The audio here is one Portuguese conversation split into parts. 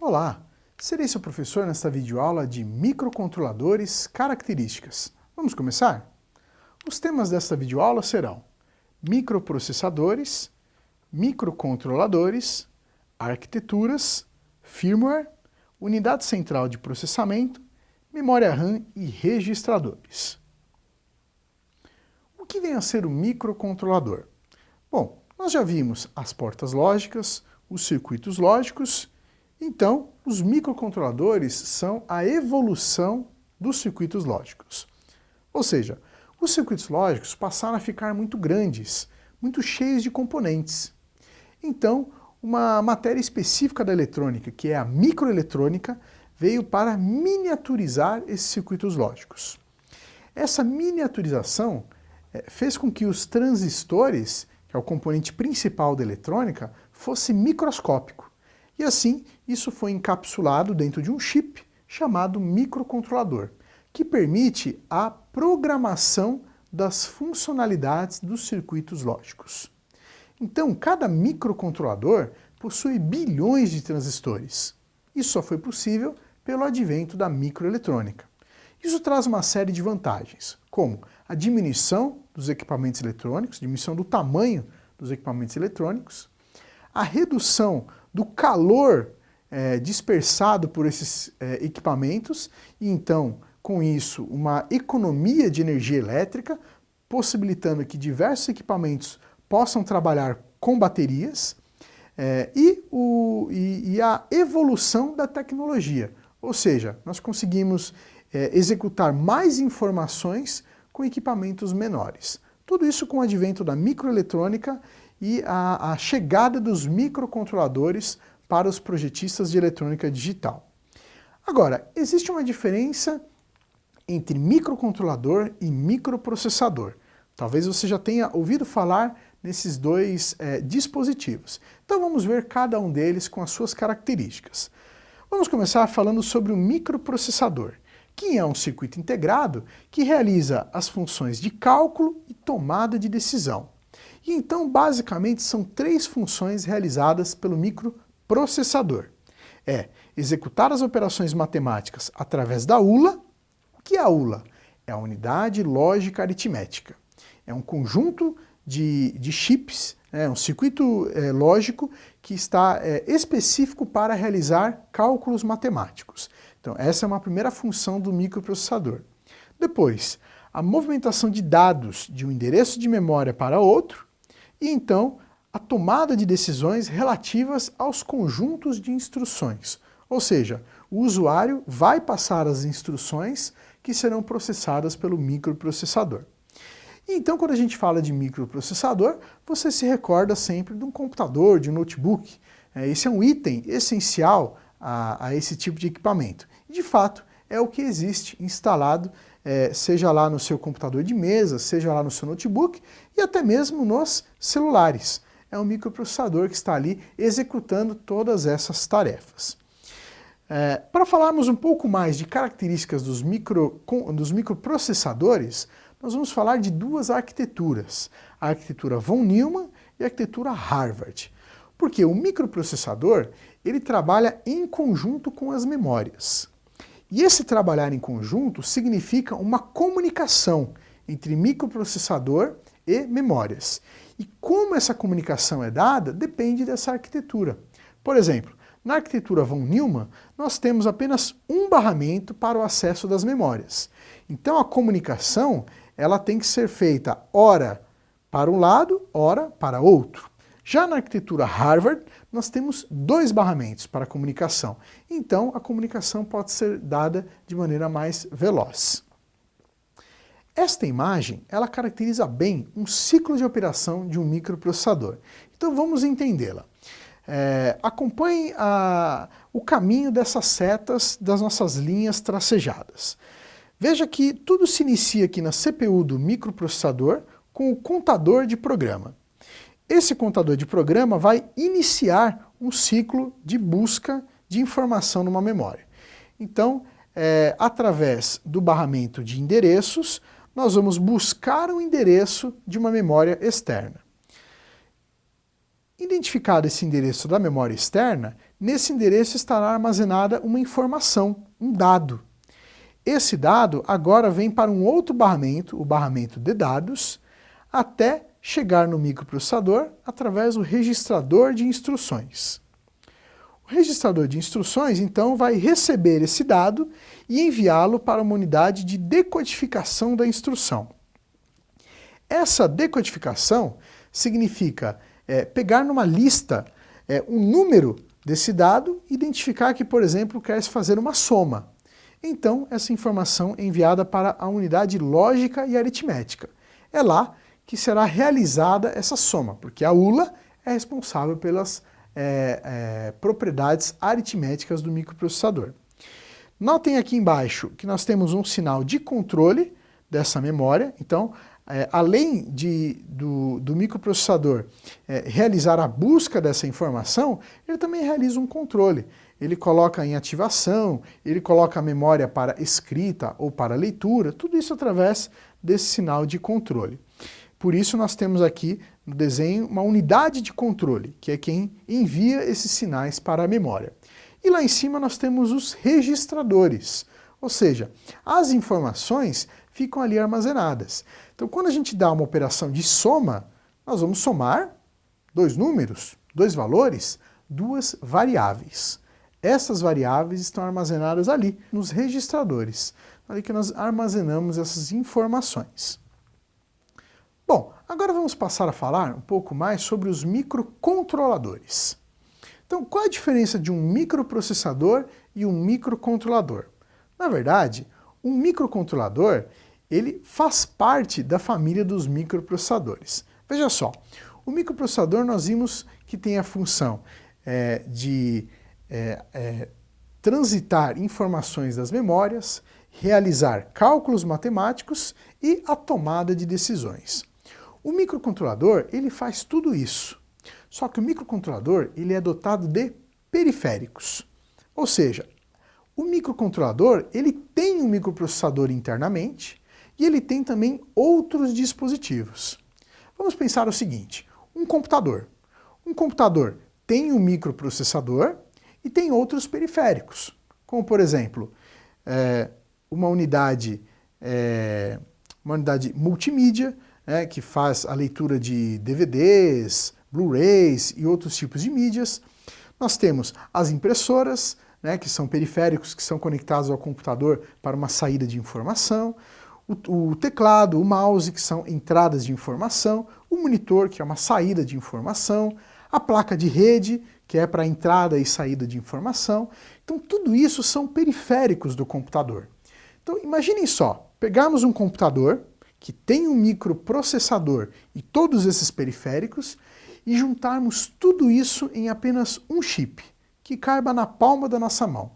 Olá, serei seu professor nesta videoaula de microcontroladores características. Vamos começar? Os temas desta videoaula serão microprocessadores, microcontroladores, arquiteturas, firmware, unidade central de processamento, memória RAM e registradores. O que vem a ser o microcontrolador? Bom, nós já vimos as portas lógicas, os circuitos lógicos. Então, os microcontroladores são a evolução dos circuitos lógicos. Ou seja, os circuitos lógicos passaram a ficar muito grandes, muito cheios de componentes. Então, uma matéria específica da eletrônica, que é a microeletrônica, veio para miniaturizar esses circuitos lógicos. Essa miniaturização fez com que os transistores, que é o componente principal da eletrônica, fosse microscópico. E assim, isso foi encapsulado dentro de um chip chamado microcontrolador, que permite a programação das funcionalidades dos circuitos lógicos. Então, cada microcontrolador possui bilhões de transistores. Isso só foi possível pelo advento da microeletrônica. Isso traz uma série de vantagens, como a diminuição dos equipamentos eletrônicos, diminuição do tamanho dos equipamentos eletrônicos, a redução do calor dispersado por esses equipamentos e então, com isso, uma economia de energia elétrica, possibilitando que diversos equipamentos possam trabalhar com baterias e a evolução da tecnologia, ou seja, nós conseguimos executar mais informações com equipamentos menores. Tudo isso com o advento da microeletrônica e a chegada dos microcontroladores para os projetistas de eletrônica digital. Agora, existe uma diferença entre microcontrolador e microprocessador. Talvez você já tenha ouvido falar nesses dois dispositivos. Então vamos ver cada um deles com as suas características. Vamos começar falando sobre o microprocessador, que é um circuito integrado que realiza as funções de cálculo e tomada de decisão. E então, basicamente, são três funções realizadas pelo microprocessador. Executar as operações matemáticas através da ULA. O que é a ULA? É a unidade lógica aritmética. É um conjunto de chips, um circuito lógico que está específico para realizar cálculos matemáticos. Então, essa é uma primeira função do microprocessador. Depois, a movimentação de dados de um endereço de memória para outro, e então a tomada de decisões relativas aos conjuntos de instruções. Ou seja, o usuário vai passar as instruções que serão processadas pelo microprocessador. E então, quando a gente fala de microprocessador, você se recorda sempre de um computador, de um notebook. Esse é um item essencial a esse tipo de equipamento. E, de fato, é o que existe instalado, seja lá no seu computador de mesa, seja lá no seu notebook e até mesmo nos celulares. É um microprocessador que está ali executando todas essas tarefas. Para falarmos um pouco mais de características dos microprocessadores, nós vamos falar de duas arquiteturas, a arquitetura von Neumann e a arquitetura Harvard. Porque o microprocessador, ele trabalha em conjunto com as memórias. E esse trabalhar em conjunto significa uma comunicação entre microprocessador e memórias. E como essa comunicação é dada, depende dessa arquitetura. Por exemplo, na arquitetura von Neumann, nós temos apenas um barramento para o acesso das memórias. Então a comunicação, ela tem que ser feita ora para um lado, ora para outro. Já na arquitetura Harvard, nós temos dois barramentos para a comunicação. Então, a comunicação pode ser dada de maneira mais veloz. Esta imagem, ela caracteriza bem um ciclo de operação de um microprocessador. Então, vamos entendê-la. Acompanhe o caminho dessas setas das nossas linhas tracejadas. Veja que tudo se inicia aqui na CPU do microprocessador com o contador de programa. Esse contador de programa vai iniciar um ciclo de busca de informação numa memória. Então, através do barramento de endereços, nós vamos buscar um endereço de uma memória externa. Identificado esse endereço da memória externa, nesse endereço estará armazenada uma informação, um dado. Esse dado agora vem para um outro barramento, o barramento de dados, até chegar no microprocessador através do registrador de instruções. O registrador de instruções, então, vai receber esse dado e enviá-lo para uma unidade de decodificação da instrução. Essa decodificação significa pegar numa lista um número desse dado e identificar que, por exemplo, quer se fazer uma soma. Então, essa informação é enviada para a unidade lógica e aritmética. É lá que será realizada essa soma, porque a ULA é responsável pelas propriedades aritméticas do microprocessador. Notem aqui embaixo que nós temos um sinal de controle dessa memória. Então, além do microprocessador realizar a busca dessa informação, ele também realiza um controle. Ele coloca em ativação, ele coloca a memória para escrita ou para leitura, tudo isso através desse sinal de controle. Por isso nós temos aqui no desenho uma unidade de controle, que é quem envia esses sinais para a memória. E lá em cima nós temos os registradores, ou seja, as informações ficam ali armazenadas. Então quando a gente dá uma operação de soma, nós vamos somar dois números, dois valores, duas variáveis. Essas variáveis estão armazenadas ali, nos registradores, ali que nós armazenamos essas informações. Bom, agora vamos passar a falar um pouco mais sobre os microcontroladores. Então, qual é a diferença de um microprocessador e um microcontrolador? Na verdade, um microcontrolador, ele faz parte da família dos microprocessadores. Veja só, o microprocessador nós vimos que tem a função de transitar informações das memórias, realizar cálculos matemáticos e a tomada de decisões. O microcontrolador, ele faz tudo isso. Só que o microcontrolador, ele é dotado de periféricos. Ou seja, o microcontrolador, ele tem um microprocessador internamente e ele tem também outros dispositivos. Vamos pensar o seguinte, um computador. Um computador tem um microprocessador e tem outros periféricos, como por exemplo, uma unidade multimídia, que faz a leitura de DVDs, Blu-rays e outros tipos de mídias. Nós temos as impressoras, que são periféricos que são conectados ao computador para uma saída de informação, o teclado, o mouse, que são entradas de informação, o monitor, que é uma saída de informação, a placa de rede, que é para entrada e saída de informação. Então tudo isso são periféricos do computador. Então imaginem só, pegarmos um computador que tem um microprocessador e todos esses periféricos e juntarmos tudo isso em apenas um chip, que caiba na palma da nossa mão.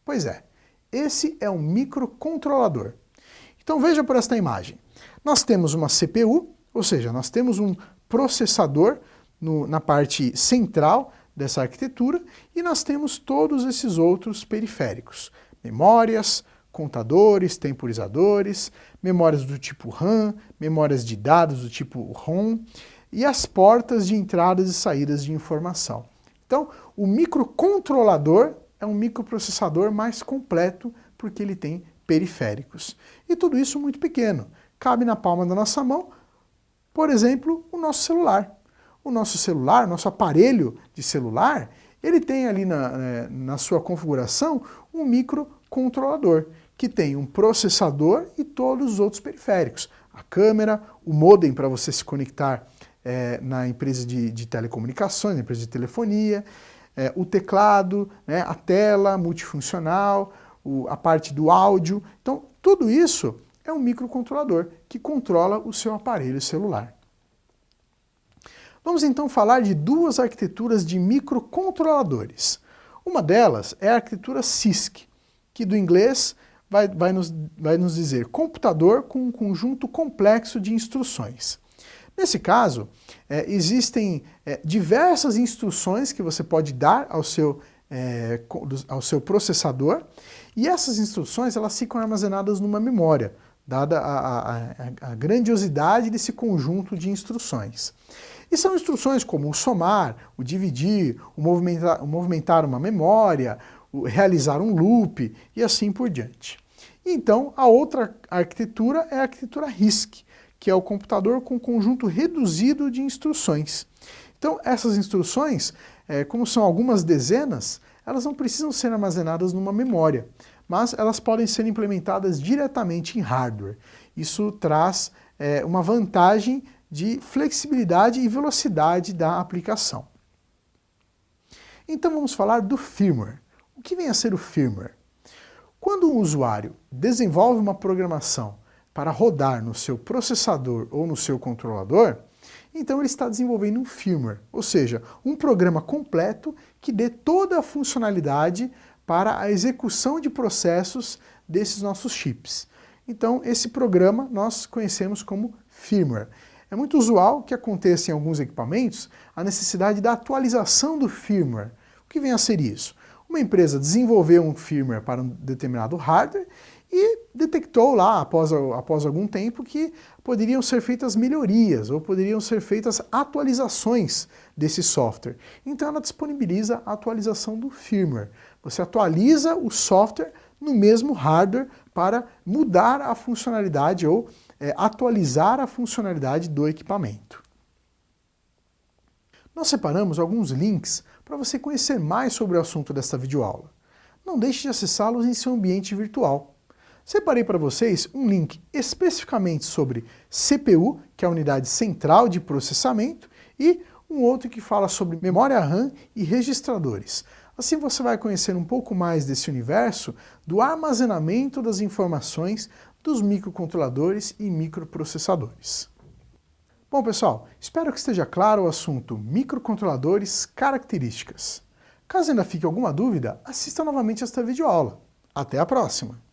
Pois é, esse é um microcontrolador. Então veja por esta imagem. Nós temos uma CPU, ou seja, nós temos um processador na parte central dessa arquitetura e nós temos todos esses outros periféricos. Memórias, contadores, temporizadores, memórias do tipo RAM, memórias de dados do tipo ROM e as portas de entradas e saídas de informação. Então, o microcontrolador é um microprocessador mais completo porque ele tem periféricos. E tudo isso muito pequeno. Cabe na palma da nossa mão, por exemplo, o nosso celular. O nosso celular, nosso aparelho de celular, ele tem ali na sua configuração um microcontrolador, que tem um processador e todos os outros periféricos. A câmera, o modem para você se conectar na empresa de telecomunicações, na empresa de telefonia, o teclado, a tela multifuncional, a parte do áudio. Então, tudo isso é um microcontrolador que controla o seu aparelho celular. Vamos então falar de duas arquiteturas de microcontroladores. Uma delas é a arquitetura CISC, que do inglês vai nos dizer computador com um conjunto complexo de instruções. Nesse caso, existem diversas instruções que você pode dar ao seu processador, e essas instruções elas ficam armazenadas numa memória, dada a grandiosidade desse conjunto de instruções. E são instruções como o somar, o dividir, o movimentar uma memória, o realizar um loop e assim por diante. Então, a outra arquitetura é a arquitetura RISC, que é o computador com conjunto reduzido de instruções. Então, essas instruções, como são algumas dezenas, elas não precisam ser armazenadas numa memória, mas elas podem ser implementadas diretamente em hardware. Isso traz uma vantagem de flexibilidade e velocidade da aplicação. Então vamos falar do firmware. O que vem a ser o firmware? Quando um usuário desenvolve uma programação para rodar no seu processador ou no seu controlador, então ele está desenvolvendo um firmware, ou seja, um programa completo que dê toda a funcionalidade para a execução de processos desses nossos chips. Então esse programa nós conhecemos como firmware. É muito usual que aconteça em alguns equipamentos a necessidade da atualização do firmware. O que vem a ser isso? Uma empresa desenvolveu um firmware para um determinado hardware e detectou lá, após algum tempo, que poderiam ser feitas melhorias ou poderiam ser feitas atualizações desse software. Então ela disponibiliza a atualização do firmware. Você atualiza o software no mesmo hardware para mudar a funcionalidade ou atualizar a funcionalidade do equipamento. Nós separamos alguns links para você conhecer mais sobre o assunto desta videoaula. Não deixe de acessá-los em seu ambiente virtual. Separei para vocês um link especificamente sobre CPU, que é a unidade central de processamento, e um outro que fala sobre memória RAM e registradores. Assim você vai conhecer um pouco mais desse universo do armazenamento das informações dos microcontroladores e microprocessadores. Bom, pessoal, espero que esteja claro o assunto microcontroladores, características. Caso ainda fique alguma dúvida, assista novamente esta videoaula. Até a próxima!